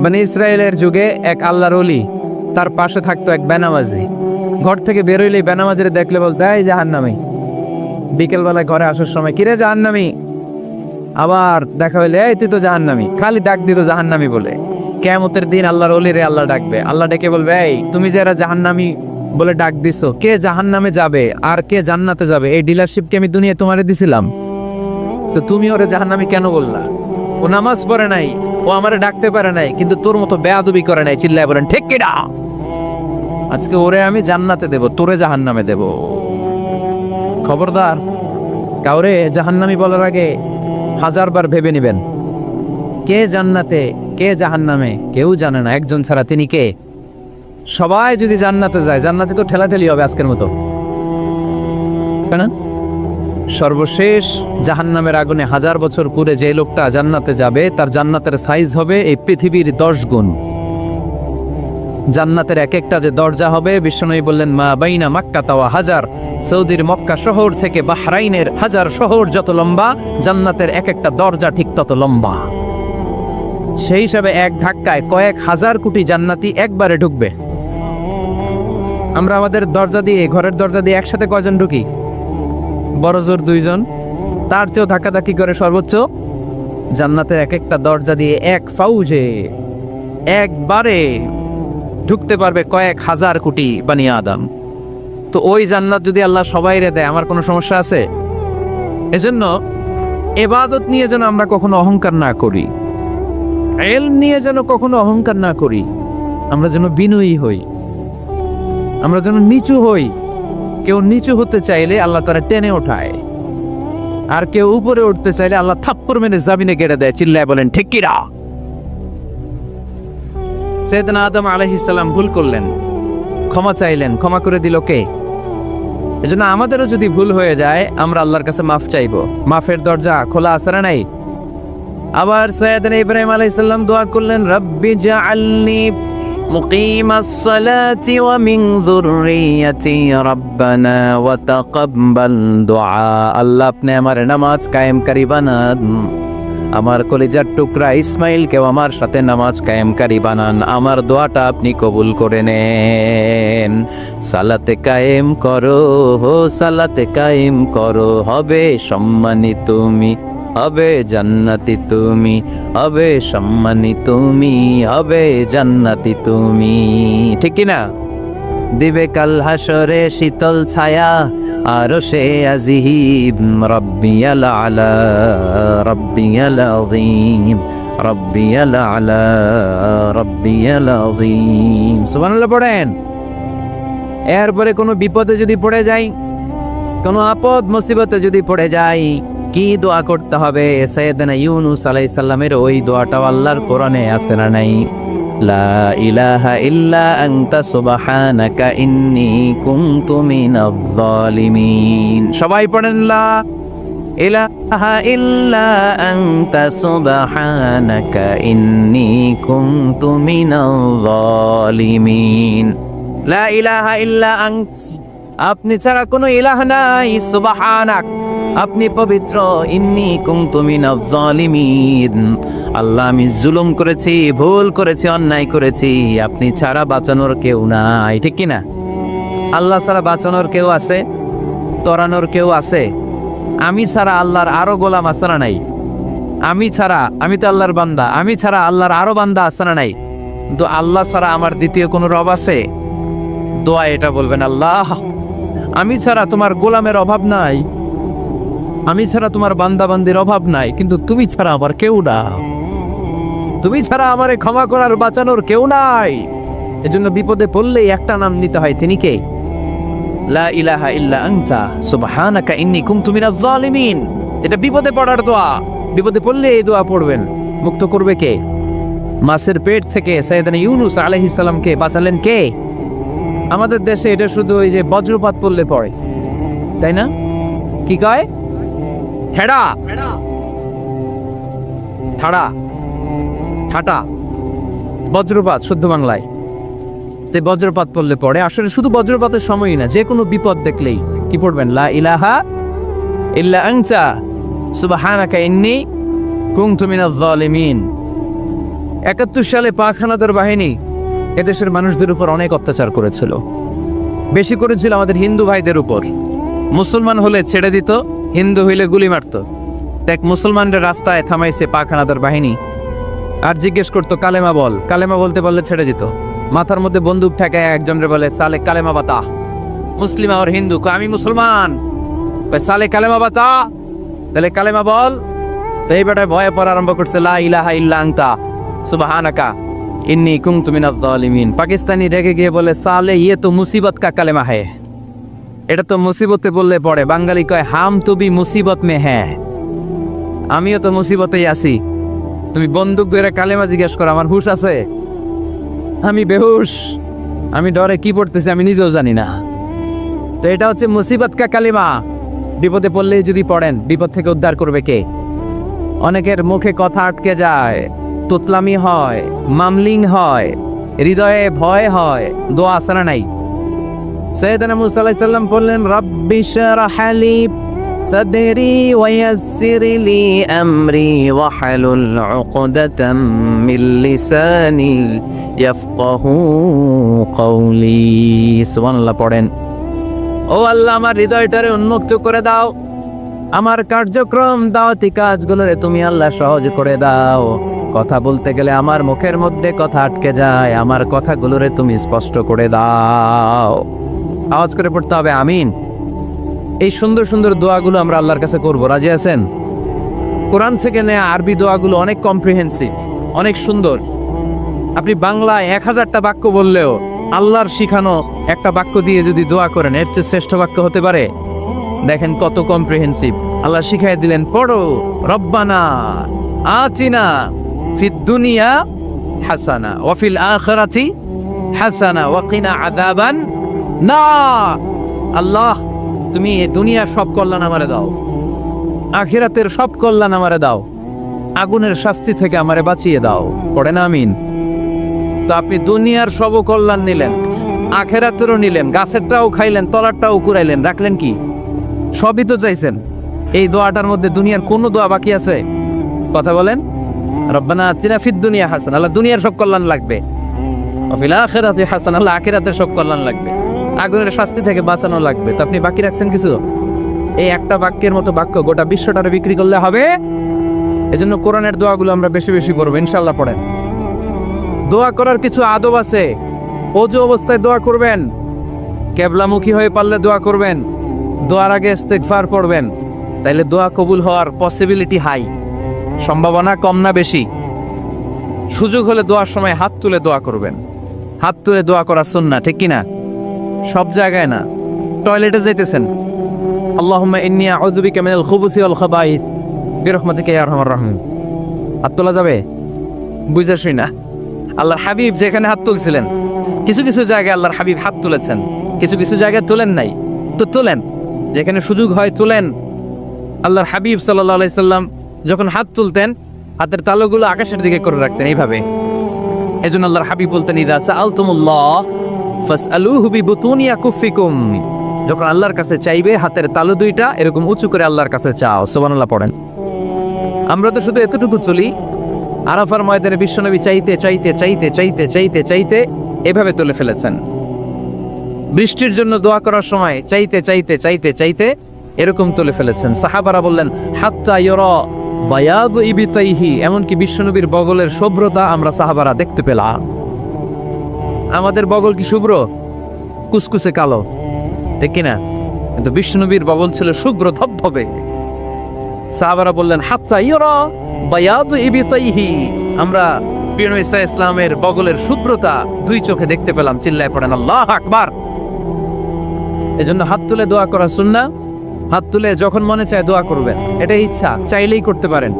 মানে ইসরায়েলের যুগে এক আল্লাহর ওলি, তার পাশে থাকতো এক বেনামাজি। ঘর থেকে বেরোইলে বেনামাজিরে দেখলে বলতো এই জাহান্নামী। বিকেলবেলায় ঘরে আসার সময় কিরে জাহান্নামী, আবার দেখা হইলে এই তুই তো জাহান্নামী, খালি ডাক দিত জাহান্নামী বলে। কিয়ামতের দিন আল্লাহর ওলিরে আল্লাহ ডাকবে, আল্লাহ ডেকে বলবে এই তুমি যে এরা জাহান্নামী বলে ডাক দিছো, কে জাহান্নামে যাবে আর কে জান্নাতে যাবে এই ডিলারশিপ কি আমি দুনিয়ায় তোমারে দিছিলাম? তো তুমি ওরে জাহান্নামী কেন বললা? ও নামাজ পড়ে নাই, ও আমারে ডাকতে পারে নাই, কিন্তু তোর মতো বেয়াদবি করে নাই। চিল্লায় বলেন ঠিক কিনা? আজকে ওরে আমি জান্নাতে দেব, তোরে জাহান্নামে দেব। খবরদার, কাউরে জাহান্নামী বলার আগে 1000 বার ভেবে নেবেন। কে জান্নাতে কে জাহান্নামে কেউ জানে না, একজন ছাড়া, তিনি কে? সবাই যদি জান্নাতে যায়, জান্নাতে তো ঠেলাঠেলি হবে আজকের মতো, তাই না? সর্বশেষ জাহান্নামের আগুনে 1000 বছর পুরে যে লোকটা জান্নাতে যাবে, তার জান্নাতের সাইজ হবে এই পৃথিবীর 10 গুণ। জান্নাতের এক একটা যে দরজা হবে, বিশ্বনবী বললেন মা বাইনা মাক্কা তাওয়া হাজার, সৌদির মক্কা শহর থেকে বাহরাইনের 1000 শহর যত লম্বা, জান্নাতের এক একটা দরজা ঠিক তত লম্বা। সেই হিসাবে এক ধাক্কায় কয়েক হাজার কোটি জান্নাতি একবারে ঢুকবে। আমরা আমাদের দরজা দিয়ে, ঘরের দরজা দিয়ে একসাথে কয়জন ঢুকি? বড় জোর 2 জন, তার চেয়েও ধাক্কাধাক্কি করে সর্বোচ্চ। জান্নাতের এক একটা দরজা দিয়ে এক ফাউজে একবারে ঢুকতে পারবে কয়েক হাজার কোটি বানি আদম। তো ওই জান্নাত যদি আল্লাহ সবাইরে দেয়, আমার কোনো সমস্যা আছে? এজন্য ইবাদত নিয়ে যেন আমরা কখনো অহংকার না করি, ইলম নিয়ে যেন কখনো অহংকার না করি। আমরা যেন বিনয়ী হই, আমরা যেন নিচু হই। কেউ নিচু হতে চাইলে আল্লাহ তারা টেনে ওঠায়, আর কেউ উপরে উঠতে চাইলে আল্লাহ থাপ্পড় মেরে জামিনে গেড়ে দেয়। চিল্লায় বলেন ঠিক কিনা? সাইয়েদনা আদম আলাইহিস সালাম ভুল করলেন, ক্ষমা চাইলেন, ক্ষমা করে দিল কে? এজন্য আমাদেরও যদি ভুল হয়ে যায়, আমরা আল্লাহর কাছে মাফ চাইবো। মাফের দরজা খোলা আছে না নাই? আবার সাইয়েদনা ইব্রাহিম আলাইহিস সালাম দোয়া করলেন, রব্বি জাআলনি মুকিমাস সালাতি ওয়া মিন যুররিয়াতি রব্বানা ওয়া তাকাব্বাল দুআ। আল্লাহ আপনি আমার নামাজ কায়েমকারী বানান, আমার কলিজার টুকরা ইসমাইলকেও আমার সাথে নামাজ কায়েমকারী বানান, আমার দোয়াটা আপনি কবুল করে নেন। সালাতে কায়েম করো, সালাতে কায়েম করো, হবে সম্মানী তুমি, হবে জান্নাতি তুমি, হবে সম্মানী তুমি, হবে জান্নাতি তুমি। ঠিক কি না? দিবে কাল হাসরে শীতল ছায়া, আরশে আজিম, রব্বিয়াল আলা, রব্বিয়াল আযীম, রব্বিয়াল আলা, রব্বিয়াল আযীম। সুবহানাল্লাহ পড়েন। এরপরে কোনো বিপদে যদি পড়ে যাই, কোনো আপদ মুসিবতে যদি পড়ে যাই, কি দোয়া করতে হবে? সাইয়েদনা ইউনূস আলাইহিস সালামের ওই দোয়াটাও আল্লাহর কোরআনে আছে না নাই? লা ইলাহা ইল্লা আনতা সুবহানাকা ইন্নী কুনতু মিনাজ জালিমিন। সবাই পড়েন লা ইলাহা ইল্লা আনতা সুবহানাকা ইন্নী কুনতু মিনাজ জালিমিন। লা ইলাহা ইল্লা আনত, আপনি ছাড়া কোনো ইলাহ নাই, সুবহানাক, আপনি পবিত্র, ইন্নী কুনতু মিনাজ জালিমিন, আল্লাহ আমি জুলুম করেছি, ভুল করেছি, অন্যায় করেছি, আপনি ছাড়া বাঁচানোর কেউ নাই। ঠিক কি না? আল্লাহ ছাড়া বাঁচানোর কেউ আছে? তরানোর কেউ আছে? আমি ছাড়া আল্লাহর আরো গোলাম আছে না নাই? আমি ছাড়া, আমি তো আল্লাহর বান্দা, আমি ছাড়া আল্লাহর আরো বান্দা আছে না নাই? তো আল্লাহ ছাড়া আমার দ্বিতীয় কোনো রব আছে? দোয়া এটা বলবেন, আল্লাহ আমি ছাড়া তোমার গোলামের অভাব নাই, আমি ছাড়া তোমার বান্দা বান্দির অভাব নাই, কিন্তু তুমি ছাড়া আমার কেউ না, তুমি ছাড়া আমারে ক্ষমা করার বাঁচানোর কেউ নাই। এজন্য বিপদে পড়লেই একটা নাম নিতে হয়, তিনি কে? লা ইলাহা ইল্লা আনতা সুবহানাকা ইন্নী কুনতু মিনাজ জালিমিন। এটা বিপদে পড়ার দোয়া। বিপদে পড়লে এই দোয়া পড়বেন। মুক্ত করবে কে? মাছের পেট থেকে সাইয়েদনা ইউনূস আলাইহিস সালামকে বাঁচালেন কে? আমাদের দেশে এটা শুধু ওই যে বজ্রপাত পড়লে পড়ে, তাই না? কি কয়? ঠেড়া, ঠাড়া, ঠাটা, বজ্রপাত শুদ্ধ বাংলায়। তে বজ্রপাত পড়লে পড়ে। আসলে শুধু বজ্রপাতের সময়ই না, যে কোনো বিপদ দেখলেই কি পড়বেন? লা ইলাহা ইল্লা আনতা সুবহানাকা ইন্নী কুনতু মিনাজ জালিমিন। 71 সালে পাক হানাদার বাহিনী এদেশের মানুষদের উপর অনেক অত্যাচার করেছিল, বেশি করেছিল আমাদের হিন্দু ভাইদের উপর। মুসলমান হলে ছেড়ে দিত, হিন্দু হইলে গুলি মারত। এক মুসলমানদের রাস্তায় থামাইছে পাক হানাদার বাহিনী, আর জিজ্ঞেস করতো কালেমা বল, কালেমা বলতে বললে ছেড়ে দিত। মাথার মধ্যে বন্দুক ঠেকায় একজনের বলে সালে কালেমা বাতা, মুসলিম আর হিন্দু, আমি মুসলমান, সালে কালেমা বাতা, তাহলে কালেমা বল। তো এই বেটায় ভয়ে পড়া আরম্ভ করছে, লা ইলাহা ইল্লা আনতা সুবহানাকা ইন্নী কুনতু মিনাজ জালিমিন। পাকিস্তানি রেগে গিয়ে বলে সালে ইয়ে তো মুসিবত কা কালেমা হ্যায়, এটা তো মুসিবতে বললে পড়ে। বাঙালি কয় হাম তো ভি মুসিবত মে হ্যাঁ, আমিও তো মুসিবতেই আছি, তুমি বন্দুক ধরে কালেমা জিজ্ঞেস করো, আমার হুশ আছে? আমি বেহুশ, আমি ডরে কি পড়তেছি আমি নিজেও জানি না। তো এটা হচ্ছে মুসিবত কা কালেমা। বিপদে পড়লে যদি পড়েন, বিপদ থেকে উদ্ধার করবে কে? অনেকের মুখে কথা আটকে যায়, তোতলামি হয়, মামলিং হয়, হৃদয়ে ভয় হয়, দোয়া আসরা নাই। সৈয়দনা মুসা আলাইহিস সালাম বললেন, রাব্বি শরহ লি সাদরি ওয়া ইয়াসসির লি আমরি ওয়াহলুল উকদাতাম মিন লিসানি ইয়াফকাহু কওলি। সুবহানাল্লাহ পড়েন। ও আল্লাহ, আমার হৃদয়টারে উন্মুক্ত করে দাও, আমার কার্যক্রম দাওয়াতি কাজগুলোরে তুমি আল্লাহ সহজ করে দাও। কথা বলতে গেলে আমার মুখের মধ্যে কথা আটকে যায়, আমার কথাগুলোরে তুমি স্পষ্ট করে দাও। আওয়াজ করে পড়তে হবে আমিন। এই সুন্দর সুন্দর দোয়াগুলো আমরা আল্লাহর কাছে করব, রাজি আছেন? কোরআন থেকে নেয়া আরবি দোয়াগুলো অনেক কম্প্রিহেন্সিভ, অনেক সুন্দর। আপনি বাংলায় 1000টা বাক্য বললেও আল্লাহর শিখানো একটা বাক্য দিয়ে যদি দোয়া করেন, এর চেয়ে শ্রেষ্ঠ বাক্য হতে পারে? দেখেন কত কম্প্রিহেন্সিভ। আল্লাহ শিখাই দিলেন, পড়ো রব্বানা আতিনা ফিদ দুনিয়া হাসানা ওয়া ফিল আখিরাতি হাসানা ওয়া কিনা আযাবান নার। আল্লাহ, তুমি এই দুনিয়ার সব কল্যাণ আমারে দাও, আখিরাতের সব কল্যাণ আমারে দাও, আগুনের শাস্তি থেকে আমারে বাঁচিয়ে দাও। পড়েন আমিন। তো আপনি দুনিয়ার সব কল্যাণ নিলেন, আখিরাতেরও নিলেন, গাছেরটাও খাইলেন, তলারটাও কুড়াইলেন, রাখলেন কি? সবই তো চাইছেন। এই দোয়াটার মধ্যে দুনিয়ার কোনো দোয়া বাকি আছে? কথা বলেন। রব্বানা আতিনা ফিদ দুনিয়া হাসানা, আল্লাহ দুনিয়ার সব কল্যাণ লাগবে। ওয়া ফিল আখিরাতি হাসানা, আল্লাহ আখিরাতের সব কল্যাণ লাগবে, আগুনের শাস্তি থেকে বাঁচানো লাগবে। তো আপনি বাকি রাখছেন কিছু? এই একটা বাক্যের মতো বাক্য গোটা বিশ্বটারে বিক্রি করলে হবে। এজন্য কোরআনের দোয়াগুলো আমরা বেশি বেশি পড়বো, ইনশাআল্লাহ। পড়েন। দোয়া করার কিছু আদব আছে। ওযু অবস্থায় দোয়া করবেন, কিবলামুখী হয়ে পারলে দোয়া করবেন, দোয়ার আগে ইস্তেগফার পড়বেন, তাইলে দোয়া কবুল হওয়ার পসিবিলিটি হাই, সম্ভাবনা কম না বেশি? সুযোগ হলে দোয়ার সময় হাত তুলে দোয়া করবেন। হাত তুলে দোয়া করা সুন্নাহ, ঠিক কি না? সব জায়গায় না। টয়লেটে যাইতেছেন, আল্লাহুম্মা ইন্নী আউযু বিকা মিনাল খুবুসি ওয়াল খাবাইস বিরহমাতিকা ইয়া আরহামার রাহিম। হাত তোলা যাবে? বুঝাসই না। আল্লাহর হাবিব যেখানে হাত তুলছিলেন, কিছু কিছু জায়গায় আল্লাহর হাবিব হাত তুলেছেন, কিছু কিছু জায়গায় তুলেন নাই। তো তুলেন, যেখানে সুযোগ হয় তুলেন। আল্লাহর হাবিব সাল্লাল্লাহু আলাইহি সাল্লাম যখন হাত তুলতেন, হাতের তালুগুলো আকাশের দিকে করে রাখতেন এইভাবে। এজন্য আল্লাহর হাবিব বলতেন, ইযা সাআলতুমুল্লাহ ফাসআলুহু বিবুতুনি আকুফিকুম। যখন আল্লাহর কাছে চাইবে, হাতের তালু দুইটা এরকম উঁচু করে আল্লাহর কাছে চাও। সুবহানাল্লাহ পড়েন। আমরা তো শুধু এতটুকু তুলি। আরাফার ময়দানে বিশ্বনবী চাইতে চাইতে চাইতে চাইতে চাইতে চাইতে এভাবে তুলে ফেলেছেন। বৃষ্টির জন্য দোয়া করার সময় চাইতে চাইতে চাইতে চাইতে এরকম তুলে ফেলেছেন। সাহাবারা বললেন, হাত্তা ইউরা বায়াদু ইবতাইহি, এমনকি বিশ্বনবীর বগলের শুভ্রতা আমরা সাহাবারা দেখতে পেলাম। আমাদের বগল কি শুভ্র? কুসকুসে কালো, ঠিক কিনা? কিন্তু বিশ্বনবীর বগল ছিল শুভ্র ধবধবে। সাহাবারা বললেন, হাত্তা ইউরা বায়াদু ইবতাইহি, আমরা প্রিয় নবী সাল্লাল্লাহু আলাইহি ইসলামের বগলের শুভ্রতা দুই চোখে দেখতে পেলাম। চিল্লায় পড়েন আল্লাহু আকবার। এজন্য হাত তুলে দোয়া করা সুন্নাহ। হাত তুলে যখন মনে চায় দোয়া করবেন, এটা ইচ্ছা, চাইলেই করতে পারেন।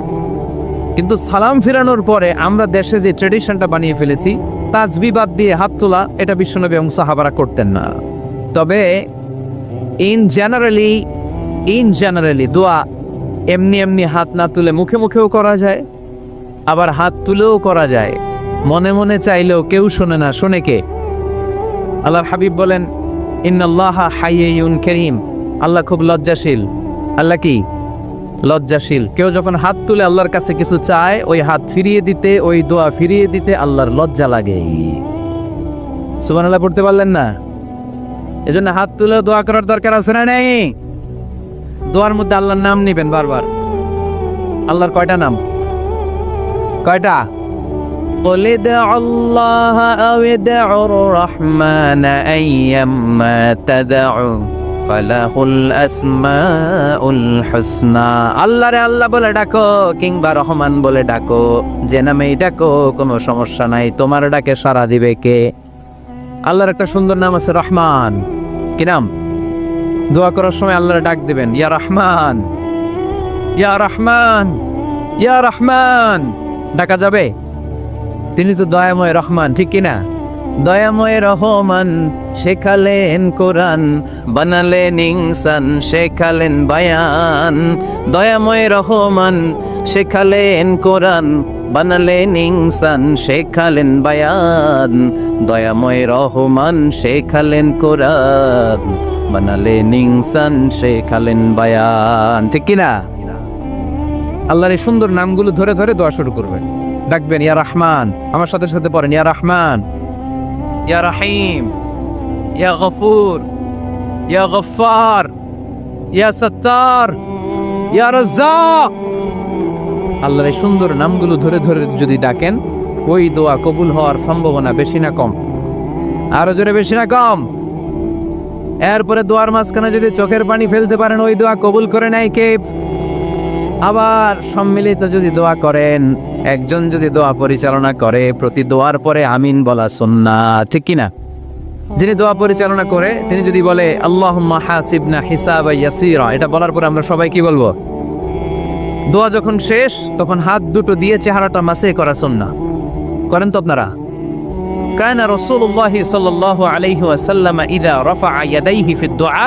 কিন্তু সালাম ফিরানোর পরে আমরা দেশে যে ট্রেডিশনটা বানিয়ে ফেলেছি, তাসবিহ বাদ দিয়ে হাত তোলা, এটা বিশ্বনবী এবং সাহাবারা করতেন না। তবে ইন জেনারেলি দোয়া এমনি এমনি হাত না তুলে মুখে মুখেও করা যায়, আবার হাত তুলেও করা যায়। মনে মনে চাইলেও কেউ শোনে না, শোনে কে? আল্লাহর হাবিব বলেন, ইন্নাল্লাহা হাইয়ুন কারীম, আল্লাহ খুব লজ্জাশীল। আল্লাহ কি? লজ্জাশীল। কেউ যখন হাত তুলে আল্লাহর কাছে কিছু চায়, ওই হাত ফিরিয়ে দিতে, ওই দোয়া ফিরিয়ে দিতে আল্লাহর লজ্জা লাগে। সুবহানাল্লাহ পড়তে পারলেন না? এজন্য হাত তুলে দোয়া করার দরকার আছে না নেই? দোয়ার মধ্যে আল্লাহর নাম নিবেন বারবার। আল্লাহর কয়টা নাম? কয়টা? قل ادعوا الله أو ادعوا الرحمن أيما تدعوا فله الأسماء الحسنى। আল্লাহ রে আল্লাহ বলে ডাকো কিংবা রহমান বলে ডাকো, যে নামেই ডাকো কোনো সমস্যা নাই, তোমার ডাকে সাড়া দিবে কে? আল্লাহর একটা সুন্দর নাম আছে রহমান। কি নাম? দোয়া করার সময় আল্লাহর ডাক দিবেন, ইয়া রহমান, ইয়া রহমান, ইয়া রহমান। ডাকা যাবে? তিনি তো দয়াময় রহমান, ঠিক কিনা? দয়াময় রহমান শেখালেন কোরআন, বানালেন ইনসান, শেখালেন বায়ান। দয়াময় রহমান শেখালেন কোরআন, বানালেন ইনসান, শেখালেন বায়ান। দয়াময় রহমান শেখালেন কোরআন, বানালেন ইনসান, শেখালেন বায়ান। ঠিক কিনা? আল্লাহর এই সুন্দর নামগুলো ধরে ধরে দোয়া শুরু করবেন, ডাকবেন ইয়া রহমান। আমার সাথে সাথে পড়েন, ইয়া রহমান, ইয়া রহিম, ইয়া গফুর, ইয়া গফফার, ইয়া সত্তার, ইয়া রাজ্জাক। আল্লাহর এই সুন্দর নামগুলো ধরে ধরে যদি ডাকেন, ওই দোয়া কবুল হওয়ার সম্ভাবনা বেশি না কম? আরো জোরে, বেশি না কম? এরপরে দোয়ার মাঝখানে যদি চোখের পানি ফেলতে পারেন, ওই দোয়া কবুল করে নেয় কে? আবার সম্মিলিত যদি দোয়া করেন, একজন যদি দোয়া পরিচালনা করে, প্রতি দোয়ার পরে আমিন বলা সুন্নাত, ঠিক কিনা? যিনি দোয়া পরিচালনা করে তিনি যদি বলে আল্লাহুম্মা হাসিবনা হিসাবান ইয়াসীরা, এটা বলার পরে আমরা সবাই কি বলবো? দোয়া যখন শেষ তখন হাত দুটো দিয়ে চেহারাটা মাসে করা সুন্নাহ। করেন তো আপনারা? কানা রাসূলুল্লাহ সাল্লাল্লাহু আলাইহি ওয়াসাল্লাম ইযা রাফা ইয়াদাইহি ফিদ দুআ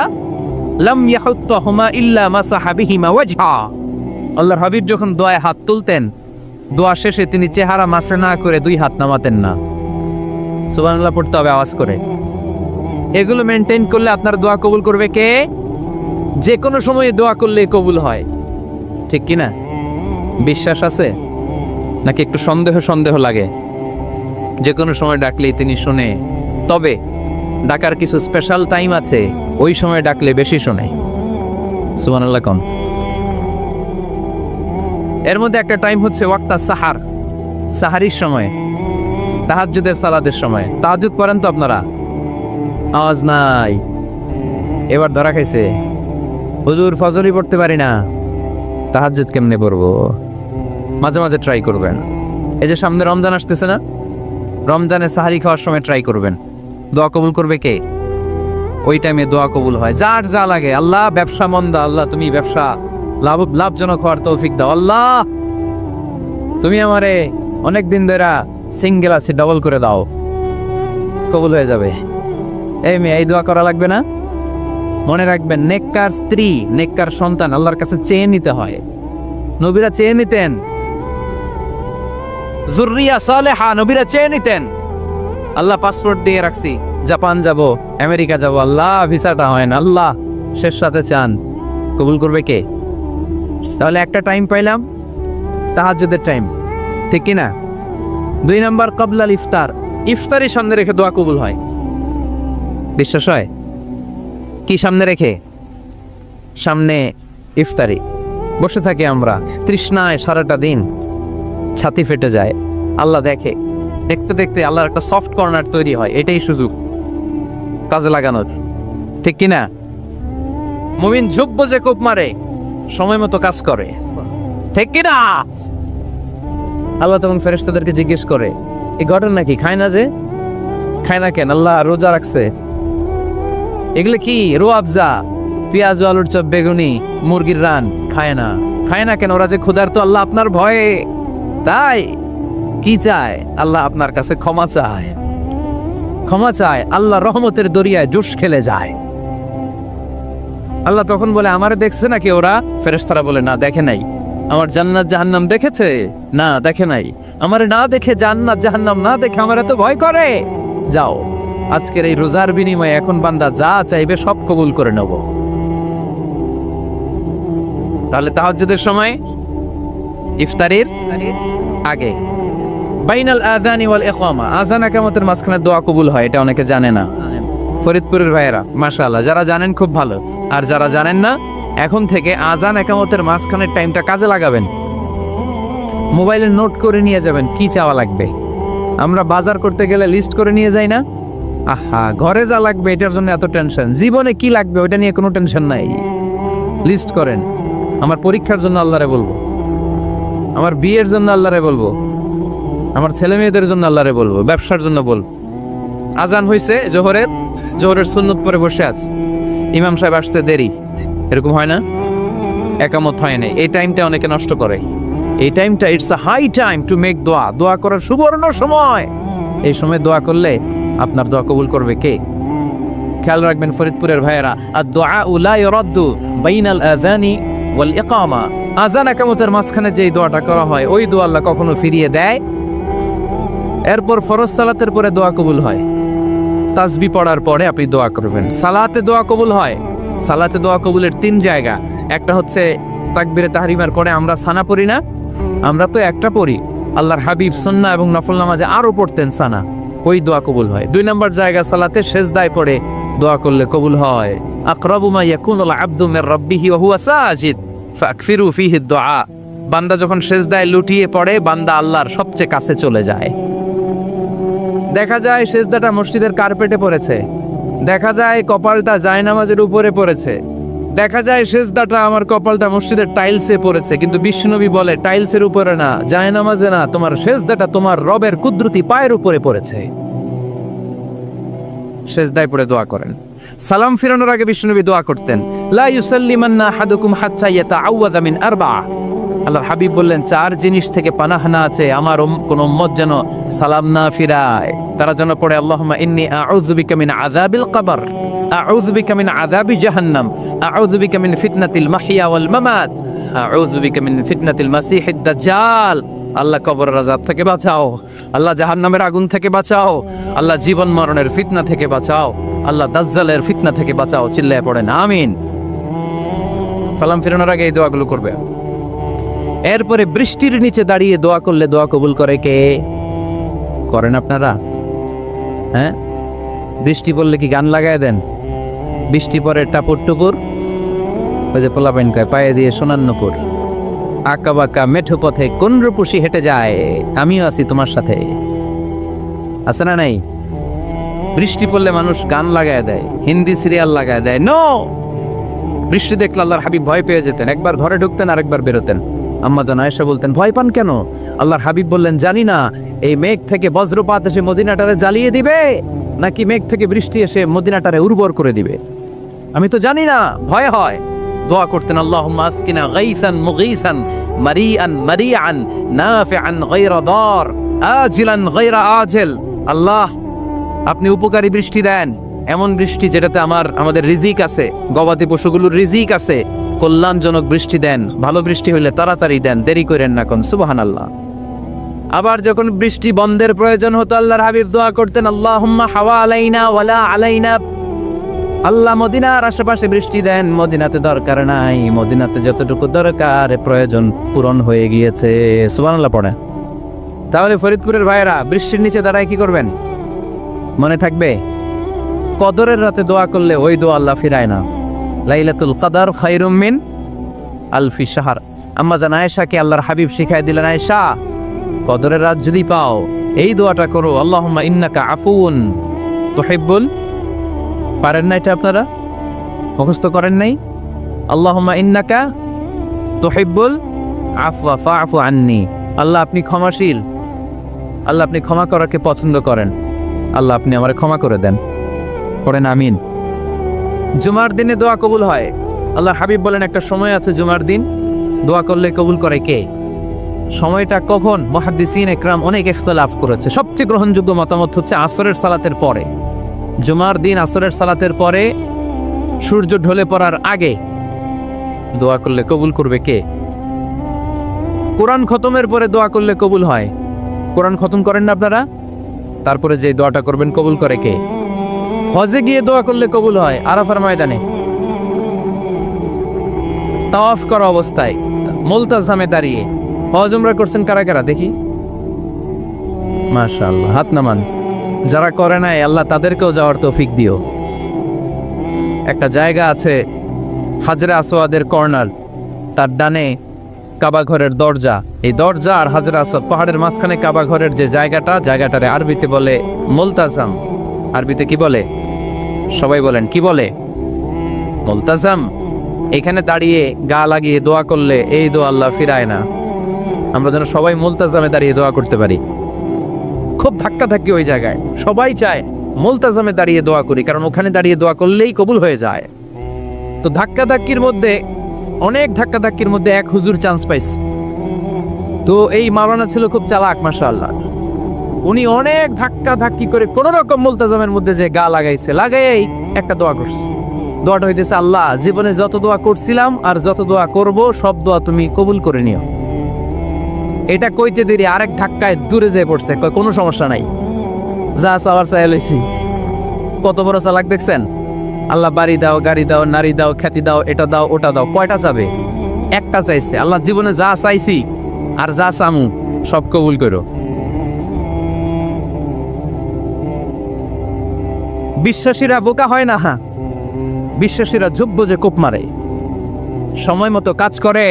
লাম ইয়াহুত্তাহুমা ইল্লা মাসাহা বিহিমা ওয়াজহা। আল্লাহর হাবিব যখন দোয়ায় হাত তুলতেন, দোয়া শেষে তিনি চেহারা মাসে না করে দুই হাত নামাতেন না। সুবহানাল্লাহ পড়তে হবে আওয়াজ করে। এগুলো মেনটেন করলে আপনার দোয়া কবুল করবে কে? যে কোনো সময়ে দোয়া করলে কবুল হয়, ঠিক কিনা? বিশ্বাস আছে নাকি একটু সন্দেহ সন্দেহ লাগে? যে কোনো সময় ডাকলেই তিনি শুনে, তবে ডাকার কিছু স্পেশাল টাইম আছে, ওই সময় ডাকলে বেশি শোনে। সুবহানাল্লাহ কোন? এর মধ্যে একটা টাইম হচ্ছে ওয়াক্তা সাহার, সাহারির সময়, তাহাজ্জুদের সালাতের সময়। তাহাজ্জুদ পড়েন তো আপনারা? আওয়াজ নাই, এবার ধরা খাইছে। হুজুর ফজরই পড়তে পারি না, তাহাজ্জুদ কেমনে পড়বো? মাঝে মাঝে ট্রাই করবেন। এই যে সামনে রমজান আসতেছে না, রমজানে সাহারি খাওয়ার সময় ট্রাই করবেন। দোয়া কবুল করবে কে? ওই টাইমে দোয়া কবুল হয়। যার যা লাগে, আল্লাহ ব্যবসা মন্দা, আল্লাহ তুমি ব্যবসা লাভজনক হওয়ার তৌফিক দাও, আল্লাহ তুমি আমারে অনেকদিন ধরে সিঙ্গেল আছি, ডাবল করে দাও, কবুল হয়ে যাবে। এই মেয়ে, এই দোয়া করা লাগবে না? মনে রাখবেন, নেককার স্ত্রী, নেককার সন্তান আল্লাহর কাছে চেয়ে নিতে হয়। নবীরা চেয়ে নিতেন, যুররিয়া সালেহা নবীরা চেয়ে নিতেন। আল্লাহ পাসপোর্ট দিয়ে রাখছি, জাপান যাব, আমেরিকা যাব, আল্লাহ ভিসাটা হয় না, আল্লাহ শেষ সাথে চান, কবুল করবে কে? তাহলে একটা টাইম পাইলাম, তাহাজ্জুদের টাইম, ঠিক কিনা? 2 নাম্বার কবলাল ইফতার, ইফতারি সামনে রেখে দোয়া কবুল হয়। বিশ্বাস হয়? কি সামনে রেখে? সামনে ইফতারি। বসে থাকি আমরা তৃষ্ণায় সারাটা দিন, ছাতি ফেটে যায়, আল্লাহ দেখে। দেখতে দেখতে আল্লাহর একটা সফট কর্নার তৈরি হয়। এটাই সুযোগ কাজে লাগানোর, ঠিক কিনা? মুমিন ঝুব্ব যে কোপ মারে, সময় মতো কাজ করে, ঠিক কিনা? আল্লাহ তখন ফেরেশতাদেরকে জিজ্ঞেস করে, এই ঘটনা কি? খায় না যে? খায় না কেন? আল্লাহ রোজা রাখছে। এগুলো কি? রোয়াবজা, পেঁয়াজ, আলুর চপ, বেগুনি, মুরগির রান, খায় না। খায় না কেন? ওরা যে ক্ষুধার্ত, আল্লাহ আপনার ভয়ে। তাই কি চায়? আল্লাহ আপনার কাছে ক্ষমা চায়, ক্ষমা চায়। আল্লাহ রহমতের দরিয়ায় জোশ খেলে যায়। আল্লাহ তখন বলে, আমারে দেখছে নাকি ওরা? ফেরেশতারা বলে, না দেখে নাই। আমার জান্নাত জাহান্নাম দেখেছে? না দেখে নাই। আমারে না দেখে, জান্নাত জাহান্নাম না দেখে আমার এত ভয় করে? যাও, আজকের এই রোজার বিনিময়ে এখন বান্দা যা চাইবে সব কবুল করে নেব। তাহলে তাহাজ্জুদের সময় ইফতারির আগে বাইনাল আযানি ওয়াল ইকামা, আযান ইকামতের মাঝখানে দোয়া কবুল হয়, এটা অনেকে জানে না। ফরিদপুরের ভাইয়েরা মাশাআল্লাহ, যারা জানেন খুব ভালো, আর যারা জানেন না এখন থেকে আযান ইকামতের মাঝখানের টাইমটা কাজে লাগাবেন। মোবাইলে নোট করে নিয়ে যাবেন কি চাওয়া লাগবে। আমরা বাজার করতে গেলে লিস্ট করে নিয়ে যাই না? আহা, ঘরে যা লাগবে এটার জন্য এত টেনশন, জীবনে কি লাগবে ওটা নিয়ে কোনো টেনশন নাই। লিস্ট করেন, আমার পরীক্ষার জন্য আল্লাহরে বলবো, আমার বিয়ের জন্য আল্লাহরে বলবো, আমার ছেলে মেয়েদের জন্য আল্লাহরে বলবো, ব্যবসার জন্য বলবো। আজান হয়েছে জোহরের সুন্নত পরে বসে আছে, ইমাম সাহেব আসতে দেরি, এরকম হয় না? একামত হয় না, এই টাইমটা অনেকে নষ্ট করে। এই টাইমটা it's a high time to make দোয়া, দোয়া করার সুবর্ণ সময়। এই সময় দোয়া করলে আপনার দোয়া কবুল করবে কে? খেয়াল রাখবেন ফরিদপুরের ভাইয়েরা, আদ-দুআউ লা ইউরাদ্দু বাইনাল আযানি ওয়াল ইকামা, আযান ইকামতের মাঝখানে যেই দোয়াটা করা হয় ওই দোয়া আল্লাহ কখনো ফিরিয়ে দেয়। এরপর ফরজ সালাতের পরে দোয়া কবুল হয়, তাসবিহ পড়ার পরে আপনি দোয়া করবেন। সালাতে দোয়া কবুল হয়, সালাতে দোয়া কবুলের 3 জায়গা। একটা হচ্ছে তাকবীরে তাহরিমার পরে আমরা সানা পড়ি না, আমরা তো একটা পড়ি, আল্লাহর হাবিব সুন্নাহ এবং নফল নামাজে আরো পড়তেন সানা, ওই দোয়া কবুল হয়। 2 নম্বর জায়গা সালাতে সেজদায় পড়ে দোয়া করলে কবুল হয়। আকরাবু মা ইয়াকুনুল আবদু মির রাব্বিহি ওয়া হুয়া সাজিদ ফাকফিরু ফীহি দুআ, বান্দা যখন সেজদায় লুটিয়ে পড়ে বান্দা আল্লাহর সবচেয়ে কাছে চলে যায়। দেখা যায় সেজদাটা মসজিদের কার্পেটে পড়েছে, দেখা যায় কপালটা জায়নামাজের উপরে পড়েছে, দেখা যায় সেজদাটা আমার কপালটা মসজিদের টাইলসে পড়েছে, কিন্তু বিশ্বনবী বলে টাইলসের উপরে না, জায়নামাজে না, তোমার সেজদাটা তোমার রবের কুদরতি পায়ের উপরে পড়েছে। সেজদায় পড়ে দোয়া করেন। সালাম ফিরানোর আগে বিশ্বনবী দোয়া করতেন, লা ইউসাল্লিমান্না আহাদুকুম হাত্তা ইয়াতাআওয়াযা মিন আরবা'a, আল্লাহর হাবিব বললেন 4 জিনিস থেকে পানাহ না আছে আমার কোন উম্মত যেন সালাম না ফিরায়। তারা যেন পড়ে আল্লাহুম্মা ইন্নী আউযু বিকা মিন আযাবিল কবর, আউযু বিকা মিন আযাবি জাহান্নাম, আউযু বিকা মিন ফিতনাতিল মাহইয়া ওয়াল মামাত, আউযু বিকা মিন ফিতনাতিল মাসিহিদ দাজ্জাল। আল্লাহ কবরের আযাব থেকে বাঁচাও, আল্লাহ জাহান্নামের আগুন থেকে বাঁচাও, আল্লাহ জীবন মরণের ফিতনা থেকে বাঁচাও, আল্লাহ দাজ্জালের ফিতনা থেকে বাঁচাও। চিল্লায়ে পড়েন আমিন। সালাম ফিরানোর আগে এই দোয়াগুলো করবে। এরপরে বৃষ্টির নিচে দাঁড়িয়ে দোয়া করলে দোয়া কবুল করে কে? করেন আপনারা? হ্যাঁ, বৃষ্টি পড়লে কি গান লাগায় দেন? বৃষ্টি পরে টাপুর টুপুর, ওই যে পোলাপাইন কয় পায়ে দিয়ে সোনার নুপুর, আঁকা বাঁকা মেঠো পথে কোন রূপসী হেঁটে যায়, আমিও আছি তোমার সাথে, আছে না নাই? বৃষ্টি পড়লে মানুষ গান লাগায় দেয়, হিন্দি সিরিয়াল লাগায় দেয়। নো, বৃষ্টি দেখলে আল্লাহর হাবিব ভয় পেয়ে যেতেন, একবার ঘরে ঢুকতেন আরেকবার বেরোতেন। আম্মা জান আয়েশা বলতেন, ভয় পান কেন? আল্লাহর হাবিব বললেন, জানি না এই মেঘ থেকে বজ্রপাত এসে মদিনাটারে জ্বালিয়ে দিবে নাকি মেঘ থেকে বৃষ্টি এসে মদিনাটারে উর্বর করে দিবে, আমি তো জানি না, ভয় হয়। দোয়া করতেন, আল্লাহুম্মা আসকিনা গাইসান মুগীসান মারিআন মারিআন নাফিআন গায়রা দার আজিলান গায়রা আজিল। আল্লাহ, আপনি উপকারী বৃষ্টি দেন, এমন বৃষ্টি যেটাতে আমাদের রিজিক আছে, গবাদি পশুগুলোর রিজিক আছে, কল্যাণজনক বৃষ্টি দেন, ভালো বৃষ্টি হইলে তাড়াতাড়ি দেন, দেরি করেন না কোন। সুবহানাল্লাহ। আবার যখন বৃষ্টি বন্ধের প্রয়োজন হতো আল্লাহর হাবিব দোয়া করতেন, আল্লাহুম্মা হাওয়া আলাইনা ওয়ালা আলাইনা, আল্লাহ মদিনার আশেপাশে বৃষ্টি দেন, মদিনাতে দরকার নাই, মদিনাতে যতটুকু দরকার প্রয়োজন পূরণ হয়ে গিয়েছে। সুবহানাল্লাহ পড়ে। তাহলে ফরিদপুরের ভাইয়েরা বৃষ্টির নিচে দাঁড়ায় কি করবেন? মনে থাকবে কদরের রাতে দোয়া করলে ওই দোয়া আল্লাহ ফিরায় না। লাইলাতুল কদর খায়রুম মিন আলফি শাহর। আম্মা জান আয়েশাকে আল্লাহর হাবিব শিখাই দিলেন, আয়েশা কদরের রাত যদি পাও এই দোয়াটা করো, আল্লাহুম্মা ইন্নাকা আফুউন তুহিব্বুল, পারেন না এটা আপনারা? মুখস্থ করেন নাই? আল্লাহুম্মা ইন্নাকা তুহিব্বুল আফওয়া ফাআফু আন্নি, আল্লাহ আপনি ক্ষমাশীল, আল্লাহ আপনি ক্ষমা করাকে পছন্দ করেন, আল্লাহ আপনি আমারে ক্ষমা করে দেন। পড়েন আমিন। জুমার দিনে দোয়া কবুল হয়। আল্লাহর হাবিব বলেন একটা সময় আছে জুমার দিন দোয়া করলে কবুল করে কে? সময়টা কখন? মুহাদ্দিসিন ইকরাম অনেক ইখতিলাফ করেছে। সবচেয়ে গ্রহণযোগ্য মতামত হচ্ছে আসরের সালাতের পরে। জুমার দিন আসরের সালাতের পরে সূর্য ঢলে পড়ার আগে দোয়া করলে কবুল করবে কে? কোরআন খতমের পরে দোয়া করলে কবুল হয়। কোরআন খতম করেন না আপনারা? তারপরে যে দোয়াটা করবেন কবুল করে কে? হজে গিয়ে দোয়া করলে কবুল হয় আরাফার ময়দানে। তাওয়াফ করা অবস্থায় মুলতাজামে দাঁড়িয়ে হজ উমরা করছেন কারা কারা দেখি? মাশাআল্লাহ, হাত নামান। যারা করে নাই আল্লাহ তাদেরকেও যাওয়ার তৌফিক দিও। একটা জায়গা আছে হাজরে আসওয়াদের কর্নার, তার ডানে কাবা ঘরের দরজা, এই দরজা আর হাজরে আসওয়াদ পাহাড়ের মাঝখানে কাবা ঘরের যে জায়গাটারে আরবিতে বলে মুলতাজাম। আরবিতে কি বলে? সবাই বলেন কি বলে? মুলতাজাম। এখানে দাঁড়িয়ে গা লাগিয়ে দোয়া করলে এই দোয়া আল্লাহ ফিরায় না। আমরা যেন সবাই মুলতাজামে দাঁড়িয়ে দোয়া করতে পারি। খুব ধাক্কা ধাক্কি ওই জায়গায়, সবাই চায় মুলতাজামে দাঁড়িয়ে দোয়া করি, কারণ ওখানে দাঁড়িয়ে দোয়া করলেই কবুল হয়ে যায়। তো ধাক্কা ধাক্কির মধ্যে, অনেক ধাক্কা ধাক্কির মধ্যে এক হুজুর চান্স পাইছে। তো এই মাওলানা ছিল খুব চালাক, মাশাআল্লাহ। উনি অনেক ধাক্কা ধাক্কি করে কোন রকম মুলতাজামের মধ্যে যে গা লাগাইছে, লাগাই একটা দোয়া করছে। দোয়াটা হইতেছে, আল্লাহ জীবনে যত দোয়া করছিলাম আর যত দোয়া করব সব দোয়া তুমি কবুল করে নিও। এটা কইতে দেরি আরেক ধাক্কায় দূরে যেয়ে পড়ছে, কয় কোনো সমস্যা নাই, যা চাওয়ার চাই লইছি। কত বড় চালাক দেখছেন? আল্লাহ বাড়ি দাও, গাড়ি দাও, নারী দাও, খ্যাতি দাও, এটা দাও, ওটা দাও, কয়টা চাবে? একটা চাইছে। আল্লাহ জীবনে যা চাইছি আর যা চামু সব কবুল করো। বিশ্বাসীরা বোকা হয় না, হ্যাঁ, বিশ্বাসীরা যোগ্য যে কোপ মারে, সময় মতো কাজ করে।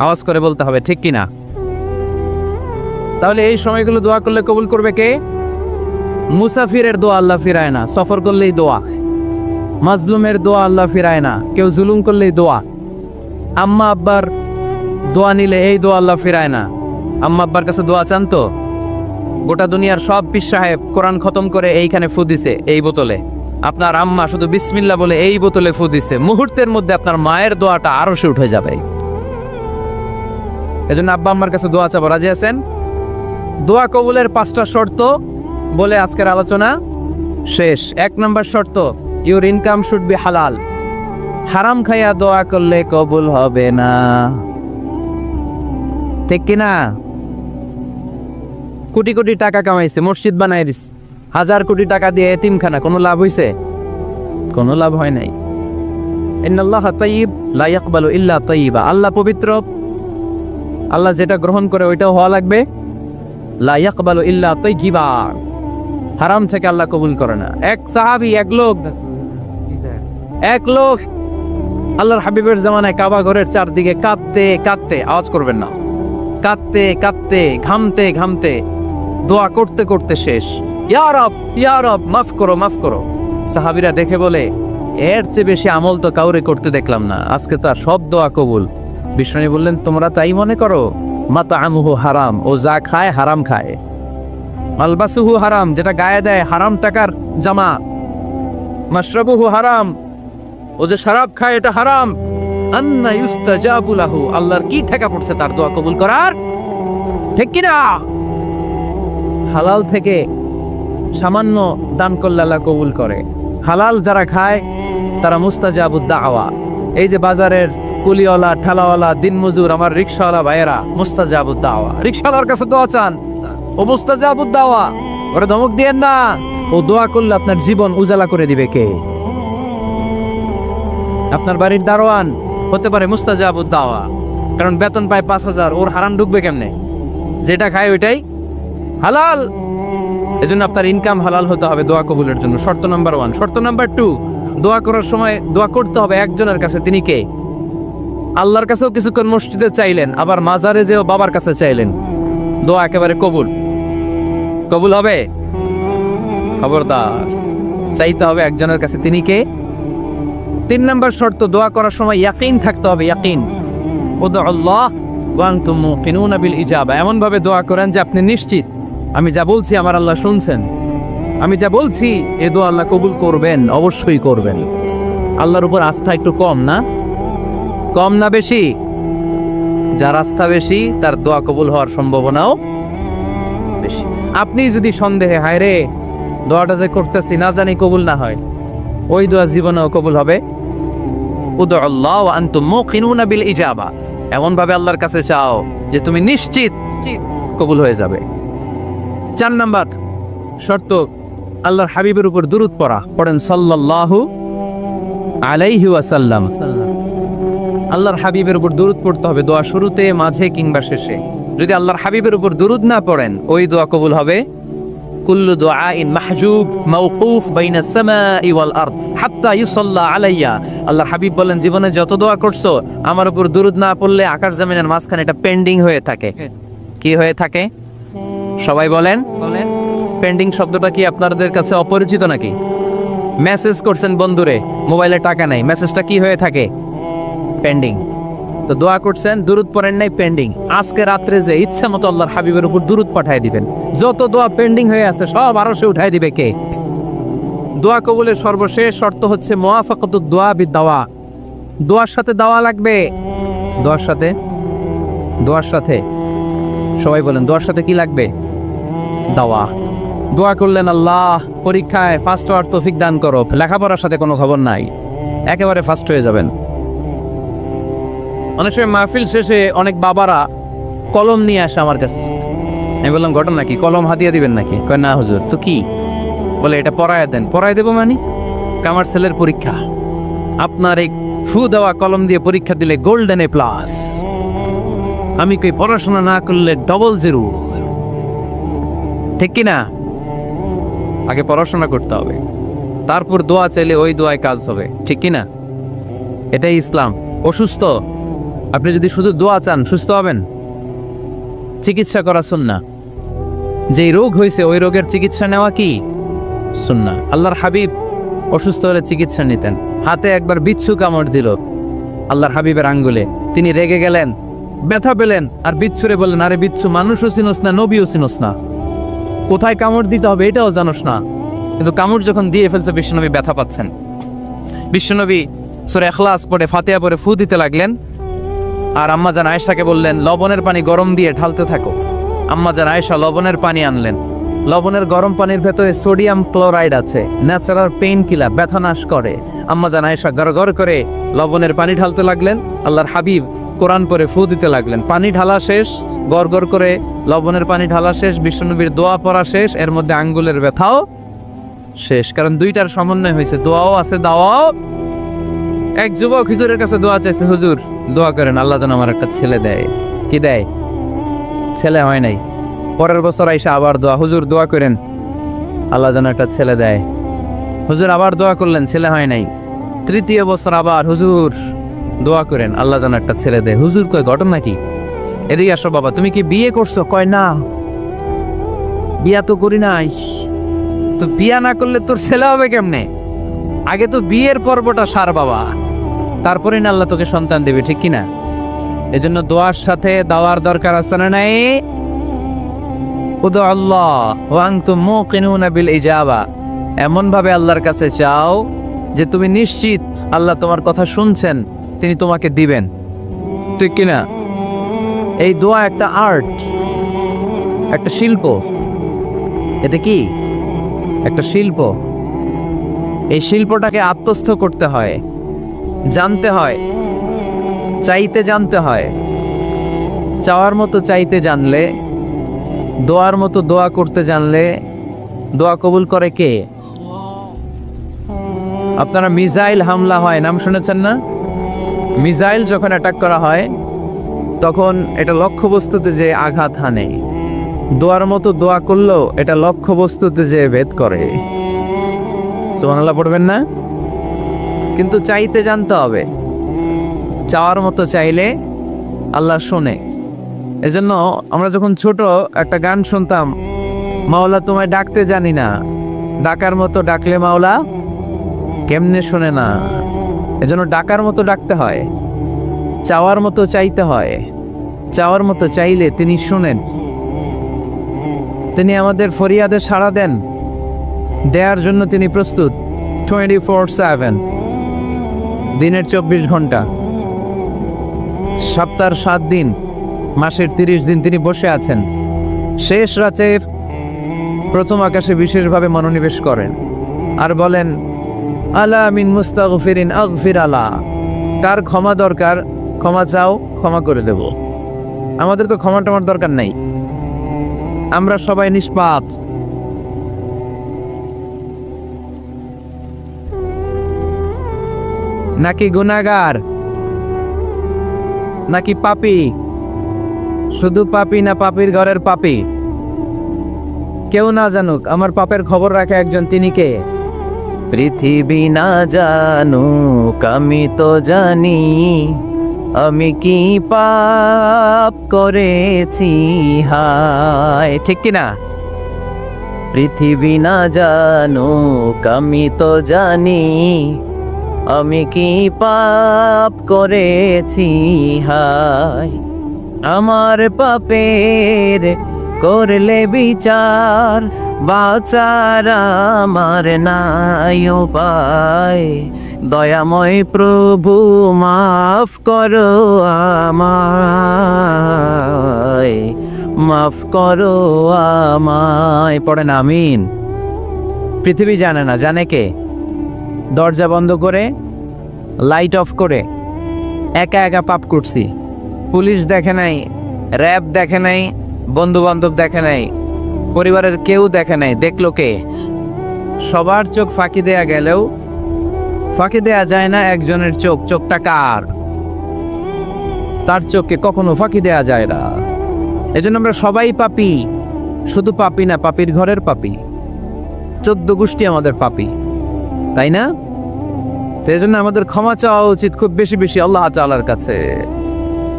আওয়াজ করে বলতে হবে, ঠিক কিনা? তাহলে এই সময়গুলো দোয়া করলে কবুল করবে কে? মুসাফিরের দোয়া আল্লাহ ফিরায় না, সফর করলেই দোয়া। মাজলুমের দোয়া আল্লাহ ফিরায় না, কেউ জুলুম করলেই দোয়া। আম্মা আব্বার দোয়া নিলে এই দোয়া আল্লাহ ফিরায় না। আম্মা আব্বার কাছে দোয়া চান তো? গোটা দুনিয়ার সব পীর সাহেব কোরআন খতম করে এইখানে ফু দিছে এই বোতলে, আপনার আম্মা শুধু বিসমিল্লাহ বলে এই বোতলে ফু দিছে, মুহূর্তের মধ্যে আপনার মায়ের দোয়াটা আরো সে উঠে যাবে। এজন্য আব্বা আম্মার কাছে দোয়া চাবো, রাজি আছেন? দোয়া কবুলের 5টা শর্ত বলে আজকের আলোচনা শেষ। 1 নম্বর শর্ত, ইউর ইনকাম শুড বি হালাল। হারাম খাইয়া দোয়া করলে কবুল হবে না, ঠিক কিনা? কোটি কোটি টাকা কামাইছে, মসজিদ বানাই দিস, 1000 কোটি টাকা দিয়ে এতিমখানা, কোনো লাভ হইছে? কোনো লাভ হয় নাই। ইন্নাল্লাহা তাইয়্যিব লা ইয়াকবালু ইল্লা তাইয়্যিবা। আল্লাহ পবিত্র, আল্লাহ যেটা গ্রহণ করে ওইটাও হওয়া লাগবে। লা ইয়াকবালু ইল্লা তাইয়্যিবা, হারাম থেকে আল্লাহ কবুল করে না। এক সাহাবী, এক লোক আল্লাহর হাবিবের জামানায় কাবা ঘরের চারদিকে কাঁদতে কাঁদতে, আওয়াজ করবেন না, কাঁদতে কাঁদতে, ঘামতে ঘামতে, দোয়া করতে করতে শেষ। ইয়া রব, ইয়া রব, মাফ করো, মাফ করো। সাহাবীরা দেখে বলে, এর চেয়ে বেশি আমল তো কাউরে করতে দেখলাম না, আজকে তার সব দোয়া কবুল। বিষ্ণু বললেন, তোমরা তাই মনে করো? মাতাআমুহু হারাম, ও যা খায় হারাম খায়। মালবাসুহু হারাম, যেটা গায়ে দেয় হারাম টাকার জামা। মাশরাবুহু হারাম, ও যে শরাব খায় এটা হারাম। আন্না ইউস্তাজাবু লাহু, আল্লাহর কি ঠেকা পড়ছে তার দোয়া কবুল করার, ঠিক কি না? হালাল থেকে সামান্য দান করলে আল্লাহ কবুল করে। হালাল যারা খায় তারা মুস্তাজাবুদ দাওয়া। এই যে বাজারের কুলিওয়ালা, ঠেলাওয়ালা, দিনমজুর, আমার রিকশাওয়ালা ভাইয়েরা, মুস্তাজাবুদ দাওয়া। রিকশাওয়ালার কাছে দোয়া চান, ও মুস্তাজাবুদ দাওয়া, ওরে ধমক দিয়েন না। ও দোয়া করলে আপনার জীবন উজালা করে দিবে কে? আপনার বাড়ির দারোয়ান হতে পারে মুস্তাজাবুদ দাওয়া, কারণ বেতন পায় 5000, ওর হারাম ঢুকবে কেমনে? যেটা খায় ওইটাই হালাল। এজন্য আপনার ইনকাম হালাল হতে হবে দোয়া কবুলের জন্য। শর্ত নাম্বার 1। শর্ত নাম্বার 2, দোয়া করার সময় দোয়া করতে হবে একজনের কাছে। তিনি কে? আল্লাহর কাছেও কিছুক্ষণ মসজিদে চাইলেন, আবার মাজারে যেও বাবার কাছে চাইলেন, দোয়া একেবারে কবুল। কবুল হবে? খবরদার, চাইতে হবে একজনের কাছে। তিনি কে? 3 নম্বর শর্ত, দোয়া করার সময় ইয়াকিন থাকতে হবে। ইয়াকিন, উদউল্লাহ ওয়া আনতুম মুকিনুনা বিল ইজাবা। এমন ভাবে দোয়া করেন যে আপনি নিশ্চিত আমি যা বলছি আমার আল্লাহ শুনছেন, আমি যা বলছি এ দোয়া আল্লাহ কবুল করবেন, অবশ্যই করবেন। আল্লাহর উপর আস্থা একটু কম না? কম না বেশি? যার আস্থা বেশি তার দোয়া কবুল হওয়ার সম্ভাবনাও বেশি। আপনি যদি সন্দেহে, হায় রে দোয়াটা যে করতেছি না জানি কবুল না হয়, ওই দোয়া জীবনেও কবুল হবে। উদউল্লাহ ওয়া আনতুম মুকিনুনা বিল ইজাবা, এমন ভাবে আল্লাহর কাছে চাও যে তুমি নিশ্চিত কবুল হয়ে যাবে। 4 নাম্বার শর্ত, আল্লাহর হাবিবের উপর দুরূদ পড়া। পড়েন সাল্লাল্লাহু আলাইহি ওয়াসাল্লাম। আল্লাহর হাবিবের উপর দুরূদ পড়তে হবে দোয়া শুরুতে, মাঝে কিংবা শেষে। যদি আল্লাহর হাবিবের উপর দুরূদ না পড়েন, ওই দোয়া কবুল হবে। কুল্লু দুআইন মাহজুব মাওকুফ বাইনা সামাই ওয়াল আরদ হাত্তা ইউসাল্লা আলাইয়া। আল্লাহর হাবিব বলেন, জীবনে যত দোয়া করছো আমার উপর দুরূদ না পড়লে আকাশ জমিনের মাঝখানে এটা পেন্ডিং হয়ে থাকে। কি হয়ে থাকে? সবাই বলেন। পেন্ডিং শব্দটা কি আপনাদের কাছে অপরিচিত নাকি? মেসেজ করছেন বন্ধুরে, মোবাইলে টাকা নাই, মেসেজটা কি হয়ে থাকে? পেন্ডিং। তো দোয়া করছেন, দুরূদ পড়েন নাই, পেন্ডিং। আজকে রাত্রে যে ইচ্ছা মতো আল্লাহর হাবিবের উপর দুরূদ পাঠিয়ে দিবেন, যত দোয়া পেন্ডিং হয়ে আছে সব আরশে উঠাই দিবে কে? দোয়া কবুলের সর্বশেষ শর্ত হচ্ছে মুওয়াফাকাতুদ দোয়া বিদ-দাওয়া। দোয়ার সাথে দাওয়া লাগবে। দোয়ার সাথে সবাই বলেন, দোয়ার সাথে কি লাগবে? দাওয়া। দোয়া করলেন, আল্লাহ পরীক্ষায় ফার্স্ট হওয়ার তৌফিক দান করো। লেখাপড়ার সাথে কোনো খবর নাই, একেবারে ফার্স্ট হয়ে যাবেন। অনেক সময় মাহফিল শেষে অনেক বাবারা কলম নিয়ে আসে আমার কাছে। আমি বললাম, ঘটনা কি? কলম হাতিয়ে দিবেন নাকি? কয় না হুজুর। তো কি? বলে, এটা পড়ায় দেন। পড়ায় দেবো মানে? আমার ছেলের পরীক্ষা, আপনার এই ফু দেওয়া কলম দিয়ে পরীক্ষা দিলে গোল্ডেন A+। আমি কই, পড়াশোনা না করলে ডবল জিরো। ঠিক কিনা? আগে পড়াশোনা করতে হবে, তারপর দোয়া চাইলে ওই দোয়ায় কাজ হবে। ঠিক কিনা? এটাই ইসলাম। অসুস্থ, আপনি যদি শুধু দোয়া চান সুস্থ হবেন? চিকিৎসা করা সুন্নাহ। যেই রোগ হয়েছে ওই রোগের চিকিৎসা নেওয়া কি সুন্নাহ। আল্লাহর হাবিব অসুস্থ হলে চিকিৎসা নিতেন। হাতে একবার বিচ্ছু কামড় দিল আল্লাহর হাবিবের আঙ্গুলে, তিনি রেগে গেলেন, ব্যথা পেলেন, আর বিচ্ছুরে বললেন, আরে বিচ্ছু, মানুষও চিনোস না, নবীও চিনোস না, কোথায় কামড় দিতে হবে এটাও জানোস না। কিন্তু কামড় যখন দিয়ে ফেলছে, বিশ্বনবী ব্যথা পাচ্ছেন। বিশ্বনবী সূরা ইখলাস পড়ে, ফাতিহা পড়ে ফু দিতে লাগলেন। আর আম্মাজান আয়েশাকে বললেন, লবণের পানি গরম দিয়ে ঢালতে থাকো। আম্মাজান আয়েশা লবণের পানি আনলেন। লবণের গরম পানির ভেতরে সোডিয়াম ক্লোরাইড আছে, ন্যাচারাল পেইন কিলার, ব্যথা নাশ করে। আম্মাজান আয়েশা গড়গড় করে লবণের পানি ঢালতে লাগলেন। আল্লাহর হাবিব কোরআন পড়ে ফু দিতে লাগলেন। পানি ঢালা শেষ, গড়গড় করে লবণের পানি ঢালা শেষ, বিশ্বনবীর দোয়া পড়া শেষ, এর মধ্যে আঙ্গুলের ব্যথাও শেষ। কারণ দুইটার সমন্বয় হয়েছে, দোয়াও আছে, দাওয়াও। এক যুবক হুজুরের কাছে দোয়া চাইছে, হুজুর দোয়া করেন আল্লাহ যেন আমার একটা ছেলে দেয়। কি দেয়? ছেলে হয় নাই। পরের বছর আইসা আবার দোয়া, হুজুর দোয়া করেন আল্লাহ যেন একটা ছেলে দেয়। হুজুর আবার দোয়া করলেন, ছেলে হয় নাই। তৃতীয় বছর আবার, হুজুর দোয়া করেন আল্লাহ যেন একটা ছেলে দেয়। হুজুর কয়, ঘটনা কি? এদিকে আসো বাবা, তুমি কি বিয়ে করছো? কয় না, বিয়া তো করি নাই। তো বিয়া না করলে তোর ছেলে হবে কেমনে? আগে তো বিয়ের পর্বটা সার বাবা, তারপরে না আল্লাহ তোকে সন্তান দেবে। ঠিক কিনা? এজন্য দোয়ার সাথে দাওয়ার দরকার আছে না নাই? উদু আল্লাহ ওয়া আনতুম মুকিনুনা বিল ইজাবা। এমন ভাবে আল্লাহর কাছে চাও যে তুমি নিশ্চিত আল্লাহ তোমার কথা শুনছেন, তিনি তোমাকে দিবেন। ঠিক কিনা? এই দোয়া একটা আর্ট, একটা শিল্প। এটা কি? একটা শিল্প। এই শিল্পটাকে আত্মস্থ করতে হয়, জানতে হয়, চাইতে জানতে হয়। চাওয়ার মতো চাইতে জানলে, দোয়ার মতো দোয়া করতে জানলে দোয়া কবুল করে কে? আপনারা মিসাইল হামলা হয় নাম শুনেছেন না? মিসাইল যখন অ্যাটাক করা হয় তখন এটা লক্ষ্যবস্তুতে যে আঘাত হানে। দোয়ার মতো দোয়া করলেও এটা লক্ষ্যবস্তুতে যে ভেদ করে। সুবহানাল্লাহ পড়বেন না? কিন্তু চাইতে জানতে হবে। চাওয়ার মতো চাইলে আল্লাহ শোনে। এজন্য আমরা যখন ছোট একটা গান শুনতাম, মাওলা তোমায় ডাকতে জানি না, ডাকার মতো ডাকলে মাওলা কেমনে শোনে না। এজন্য ডাকার মতো ডাকতে হয়, চাওয়ার মতো চাইতে হয়। চাওয়ার মতো চাইলে তিনি শোনেন, তিনি আমাদের ফরিয়াদে সাড়া দেন, দেওয়ার জন্য তিনি প্রস্তুত 24/7, দিনের 24 ঘন্টা, সপ্তাহের 7 দিন, মাসের 30 দিন তিনি বসে আছেন। শেষ রাতে প্রথম আকাশে বিশেষভাবে মনোনিবেশ করেন আর বলেন, আলা মিন মুস্তাগফিরিন আগফির আলা। কার ক্ষমা দরকার ক্ষমা চাও, ক্ষমা করে দেব। আমাদের তো ক্ষমা টমার দরকার নাই, আমরা সবাই নিষ্পাপ। নাকি গুনাহগার? নাকি পাপী? শুধু পাপী না পাপীর ঘরের পাপী? কেউ না জানুক, আমার পাপের খবর রাখে একজন, তিনি কে? পৃথিবী না জানুক আমি তো জানি, আমি কি পাপ করেছি হায়, ঠিক কিনা? পৃথিবী না জানুক আমি তো জানি, আমি কি পাপ করেছি হায়। আমার পাপের করলে বিচার, বাঁচার আমার নাই উপায়। দয়াময় প্রভু মাফ করো আমায়, মাফ করো আমায়। পড়েন আমিন। পৃথিবী জানে না, জানে কে? দরজা বন্ধ করে, লাইট অফ করে একা একা পাপ করছি। পুলিশ দেখে নাই, র্যাব দেখে নাই, বন্ধু বান্ধব দেখে নাই, পরিবারের কেউ দেখে নাই। দেখলো কে? সবার চোখ ফাঁকি দেয়া গেলেও ফাঁকি দেয়া যায় না একজনের চোখ। চোখটা কার? তার চোখকে কখনো ফাঁকি দেয়া যায় না। এজন্য আমরা সবাই পাপী। শুধু পাপী না, পাপীর ঘরের পাপী। 14 গোষ্ঠী আমাদের পাপী, তাই না? তো এই জন্য আমাদের ক্ষমা চাওয়া উচিত খুব বেশি বেশি আল্লাহ তাআলার কাছে।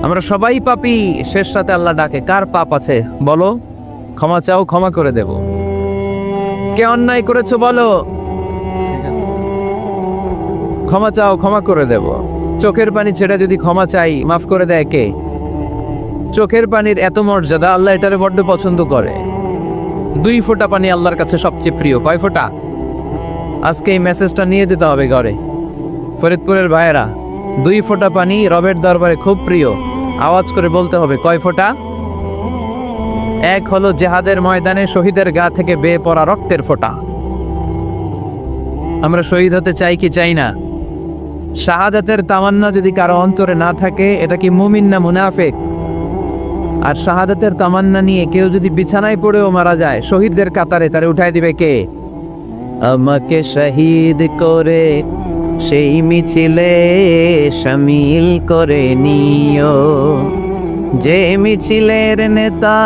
আমরা সবাই পাপী। শেষ রাতে আল্লাহ ডাকে, কার পাপ আছে বলো, ক্ষমা চাও, ক্ষমা করে দেব। কে অন্যায় করেছো বলো, ক্ষমা চাও, ক্ষমা করে দেব। চোখের পানি ছেড়ে যদি ক্ষমা চাই, মাফ করে দেয় কে? চোখের পানির এত মর্যাদা, আল্লাহ এটারে বড্ড পছন্দ করে। 2 ফোঁটা পানি আল্লাহর কাছে সবচেয়ে প্রিয়। কয় ফোঁটা? আজকে এই মেসেজটা নিয়ে যেতে হবে ঘরে। ফরিদপুরের ভাইয়েরা, 2 ফোঁটা পানি রবের দরবারে খুব প্রিয়। আওয়াজ করে বলতে হবে, কয় ফোঁটা? এক হলো জেহাদের ময়দানে শহীদের গা থেকে বেয়ে পড়া রক্তের ফোঁটা। আমরা শহীদ হতে চাই কি চাই না? শাহাদাতের তামান্না যদি কারো অন্তরে না থাকে, এটা কি মুমিন না মুনাফিক? আর শাহাদাতের তামান্না নিয়ে কেউ যদি বিছানায় পড়েও মারা যায়, শহীদদের কাতারে তারে উঠাই দিবে কে? আমাকে শহীদ করে সেই মিছিলে শামিল করে নিও, যে মিছিলের নেতা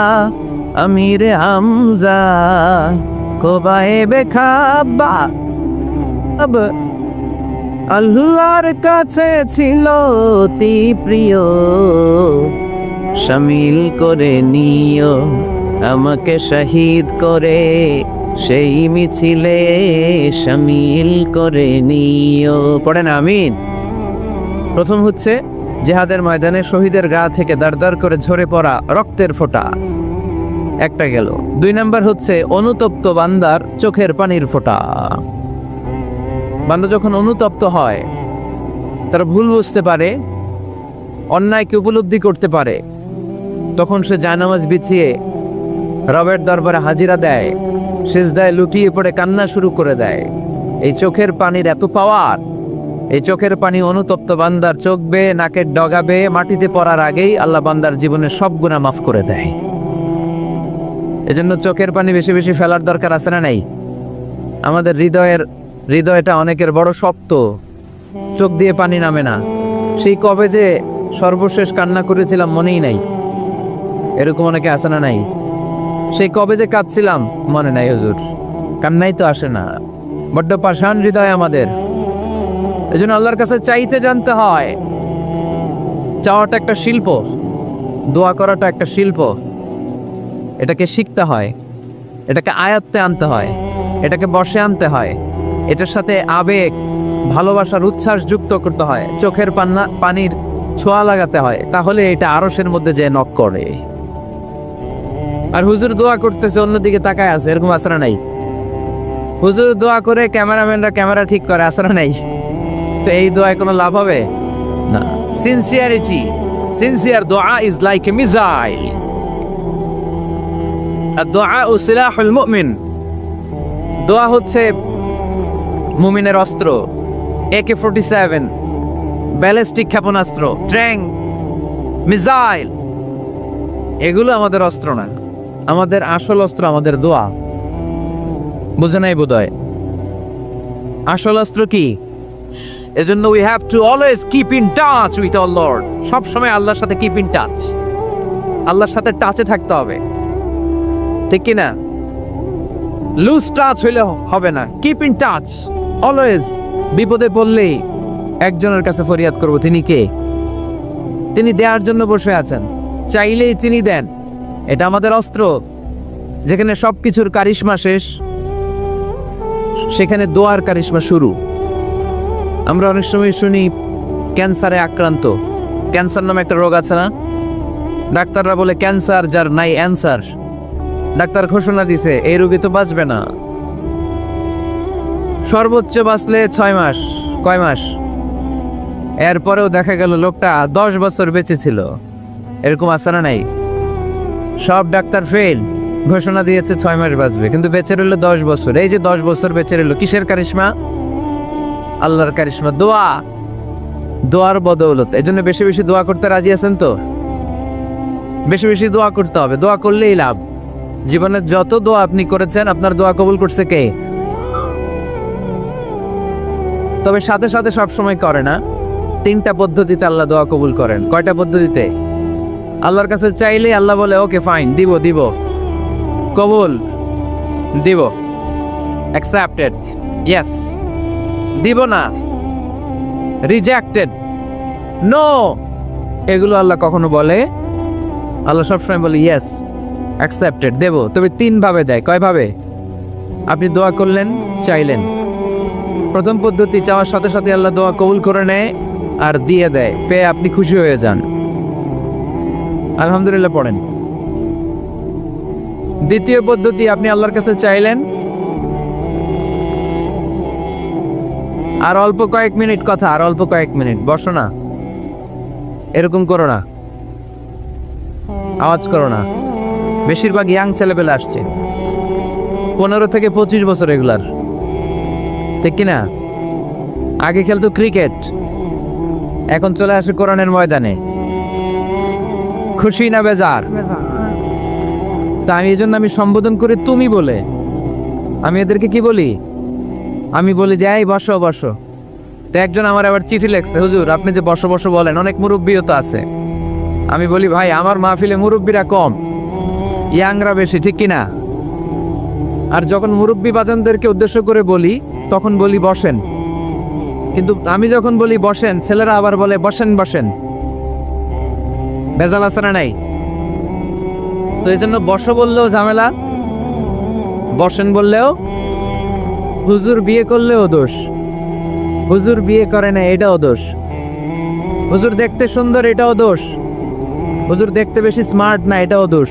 আমির হামজা, কোবায়েবে খাব্বাব আল্লাহর কাছে ছিল অতি প্রিয়, শামিল করে নিও আমাকে শহীদ করে সেই মিছিলে শামিল করে নিও। পড়েন আমিন। প্রথম হচ্ছে জিহাদের ময়দানে শহীদের গা থেকে দাঁড় করে ঝরে পড়া রক্তের ফোঁটা, একটা গেল। 2 নাম্বার হচ্ছে অনুতপ্ত বান্দার চোখের পানির ফোঁটা। বান্দা যখন অনুতপ্ত হয়, তারা ভুল বুঝতে পারে, অন্যায়কে উপলব্ধি করতে পারে, তখন সে জায়নামাজ বিছিয়ে রবের দরবারে হাজিরা দেয়, সিজদায় লুটিয়ে পড়ে কান্না শুরু করে দেয়। এই চোখের পানির এত পাওয়ার। এই চোখের পানি অনুতপ্ত বান্দার চোখ বেয়ে, নাকের ডগা বেয়ে মাটিতে পড়ার আগেই আল্লাহ বান্দার জীবনের সব গুনাহ মাফ করে দেয়। এজন্য চোখের পানি বেশি বেশি ফেলার দরকার আছে না নাই? আমাদের হৃদয়টা অনেকের বড় শক্ত, চোখ দিয়ে পানি নামে না। সেই কবে যে সর্বশেষ কান্না করেছিলাম মনেই নাই, এরকম অনেকে আসে না নাই? সেই কবে যে কাঁদছিলাম মনে নাই হুজুর, কান্নাই তো আসে না। বড্ড পাষাণ হৃদয় আমাদের। এজন্য আল্লাহর কাছে চাইতে জানতে হয়। চাওয়াটা একটা শিল্প, দোয়া করাটা একটা শিল্প। এটাকে শিখতে হয়, এটাকে আয়ত্তে আনতে হয়, এটাকে বশে আনতে হয়, এটার সাথে আবেগ, ভালোবাসার উচ্ছ্বাস যুক্ত করতে হয়, চোখের পানির ছোঁয়া লাগাতে হয়, তাহলে এটা আরশের মধ্যে যে নক করে। আর হুজুর দোয়া করতেছে, অন্যদিকে তাকায় আছে, এরকম আসরা নাই? হুজুর দোয়া করে ক্যামেরাম্যানরা ক্যামেরা ঠিক করে, আসরা নাই? তো এই দোয়ায় কোনো লাভ হবে না। সিনসিয়ারিটি, সিনসিয়ার দোয়া ইজ লাইক এ মিসাইল। আর দোয়া ও সিলাহুল মুমিন। দোয়া হচ্ছে মুমিনের অস্ত্র। AK-47, ব্যালিস্টিক ক্ষেপণাস্ত্র, ট্যাঙ্ক, মিসাইল, এগুলো আমাদের অস্ত্র না। আমাদের আসল অস্ত্র আমাদের দোয়া। বুঝে নাই বোধহয়? আসল অস্ত্র কি? এজন্য we have to always keep in touch with our Lord. সব সময় আল্লাহর সাথে কিপ ইন টাচ, আল্লাহর সাথে টাচে থাকতে হবে, ঠিক কি না? লুজ টাচ হইলে হবে না, কিপ ইন টাচ অলওয়েজ। বিপদে পড়লেই একজনের কাছে ফরিয়াদ করব, তিনি কে? তিনি দেওয়ার জন্য বসে আছেন, চাইলেই তিনি দেন। এটা আমাদের অস্ত্র। যেখানে সবকিছুর কারিশমা শেষ, সেখানে দোয়ার কারিশমা শুরু। আমরা অনেক সময় শুনি ক্যান্সারে আক্রান্ত, ক্যান্সার নামে একটা রোগ আছে না? ডাক্তাররা বলে ক্যান্সার যার নাই অ্যান্সার। ডাক্তার ঘোষণা দিছে এই রোগী তো বাঁচবে না, সর্বোচ্চ বাঁচলে 6 মাস। কয় মাস? এরপরেও দেখা গেল লোকটা 10 বছর বেঁচে ছিল। এরকম আছে না নাই? সব ডাক্তার ফেল, ঘোষণা দিয়েছে 6 মাস বাঁচবে, কিন্তু বেঁচে রইল 10 বছর। এই যে 10 বছর বেঁচে রইল, কিসের কারিশমা? আল্লাহর কারিশমা, দোয়া, দোয়ার বদৌলত। এই জন্য বেশি বেশি দোয়া করতে রাজি আছেন তো? বেশি বেশি দোয়া করতে হবে, দোয়া করলেই লাভ। জীবনে যত দোয়া আপনি করেছেন, আপনার দোয়া কবুল করছে কে? তবে সাথে সাথে সব সময় করে না। 3টা পদ্ধতিতে আল্লাহ দোয়া কবুল করেন। কয়টা পদ্ধতিতে? আল্লাহর কাছে চাইলে আল্লাহ বলে ওকে ফাইন, দিব দিব, কবুল দিব, অ্যাকসেপ্টেড, ইয়েস। দিব না, রিজেক্টেড, নো, এগুলো আল্লাহ কখনো বলে? আল্লাহ সবসময় বলে ইয়েস, অ্যাকসেপ্টেড, দেব। তবে 3 ভাবে দেয়। কয় ভাবে? আপনি দোয়া করলেন, চাইলেন। প্রথম পদ্ধতি, চাওয়ার সাথে সাথে আল্লাহ দোয়া কবুল করে নেয় আর দিয়ে দেয়, পেয়ে আপনি খুশি হয়ে যান, আলহামদুলিল্লাহ পড়েন। দ্বিতীয় পদ্ধতি, আপনি আল্লাহর কাছে চাইলেন, আর অল্প কয়েক মিনিট কথা, আর অল্প কয়েক মিনিট, বসো না, এরকম করো না, আওয়াজ করো না। বেশিরভাগ ইয়াং ছেলেপেলে আসছে, 15 থেকে 25 বছর, এগুলার, ঠিক কিনা? আগে খেলতো ক্রিকেট, এখন চলে আসে কোরআনের ময়দানে। খুশি না বেজার? তা আমি এই জন্য আমি সম্বোধন করে তুমি বলে, আমি এদেরকে কি বলি? আমি বলি যে এই বসো বসো। তো একজন আমার আবার চিঠি লেখছে, হুজুর আপনি যে বসো বসো বলেন, অনেক মুরব্বিও তো আছে। আমি বলি ভাই, আমার মাহফিলে মুরব্বিরা কম, ইয়াংরা বেশি, ঠিক কিনা? আর যখন মুরব্বি বাজানদেরকে উদ্দেশ্য করে বলি, তখন বলি বসেন। কিন্তু আমি যখন বলি বসেন, ছেলেরা আবার বলে বসেন বসেন। ভেজাল আছে না নাই? তো এই জন্য বসো বললেও ঝামেলা, বসেন বললেও। হুজুর বিয়ে করলেও দোষ, হুজুর বিয়ে করে না এটাও দোষ, হুজুর দেখতে সুন্দর এটাও দোষ, হুজুর দেখতে বেশি স্মার্ট না এটাও দোষ,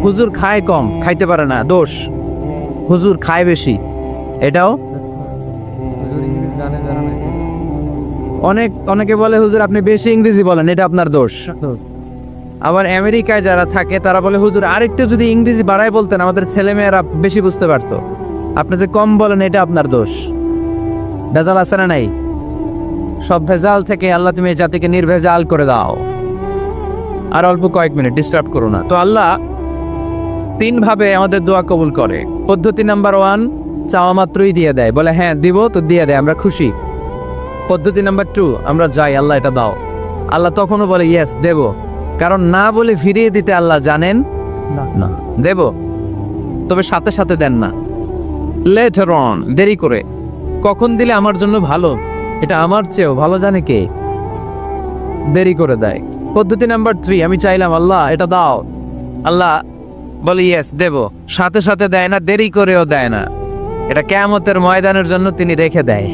হুজুর খায় কম, খাইতে পারে না, দোষ, হুজুর খায় বেশি, এটাও। অনেকে বলে হুজুর আপনি বেশি ইংরেজি বলেন, এটা আপনার দোষ। আবার আমেরিকায় যারা থাকে তারা বলে হুজুর আরেকটু যদি ইংরেজি বাড়ায় বলতেন, আমাদের ছেলেমেয়েরা বেশি বুঝতে পারতো। আপনি যে কম বলেন, এটা আপনার দোষ। ভেজাল আছে না নাই? সব ভেজাল থেকে আল্লাহ তুমি এই জাতিকে নির্ভেজাল করে দাও। আর অল্প কয়েক মিনিট, ডিস্টার্ব করো না। তো আল্লাহ 3 ভাবে আমাদের দোয়া কবুল করে। পদ্ধতি নাম্বার 1, চাওয়া মাত্রই দিয়ে দেয়, বলে হ্যাঁ দিব, তো দিয়ে দেয়, আমরা খুশি। পদ্ধতি নাম্বার 2, আমরা যাই, আল্লাহ এটা দাও, আল্লাহ তখনও বলে ইয়েস দেব। কারণ না বলে ফিরিয়ে দিতে আল্লাহ জানেন না, দেব, তবে সাথে সাথে দেন না, লেটার অন, দেরি করে। কখন দিলে আমার জন্য ভালো, এটা আমার চেয়েও ভালো জানে কে, দেরি করে দেয়। পদ্ধতি নাম্বার 3, আমি চাইলাম আল্লাহ এটা দাও, আল্লাহ বলে ইয়েস দেব, সাথে সাথে দেয় না, দেরি করেও দেয় না। এটা কিয়ামতের ময়দানের জন্য তিনি রেখে দেয়,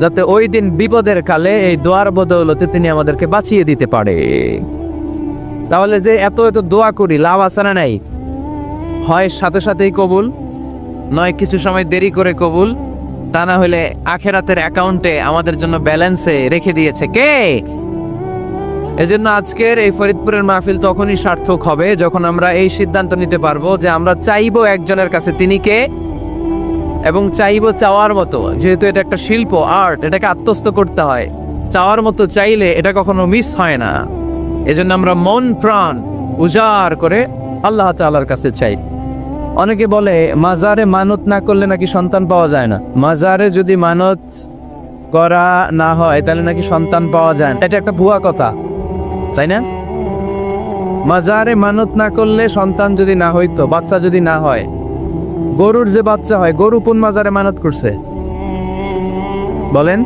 যাতে ওই দিন বিপদের কালে এই দোয়ার বদৌলতে তিনি আমাদেরকে বাঁচিয়ে দিতে পারে। তাহলে যে এত এত দোয়া করি, লাভ আছে না নাই? হয় সাথে সাথেই কবুল, নয় কিছু সময় দেরি করে কবুল, তা না হলে আখেরাতের অ্যাকাউন্টে আমাদের জন্য ব্যালেন্সে রেখে দিয়েছে কে? এজন্য আজকের এই ফরিদপুরের মাহফিল তখনই সার্থক হবে যখন আমরা এই সিদ্ধান্ত নিতে পারবো যে আমরা চাইবো একজনের কাছে, তিনি কে, এবং চাইবো চাওয়ার মতো। যেহেতু এটা একটা শিল্প, আর্ট, এটাকে আত্মস্থ করতে হয়। চাওয়ার মতো চাইলে এটা কখনো মিস হয় না। এজন্য আমরা মন প্রাণ উজাড় করে আল্লাহ তাআলার কাছে চাই। অনেকে বলে মাজারে মানত না করলে নাকি সন্তান পাওয়া যায় না। মাজারে যদি মানত করা না হয় তাহলে নাকি সন্তান পাওয়া যায় না। এটা একটা ভুয়া কথা, তাই না? মাজারে মানত না করলে সন্তান যদি না হইতো, বাচ্চা যদি না হয়, গরুর যে বাচ্চা হয়, গরু কোন মাজারে মানত করছে বলেন?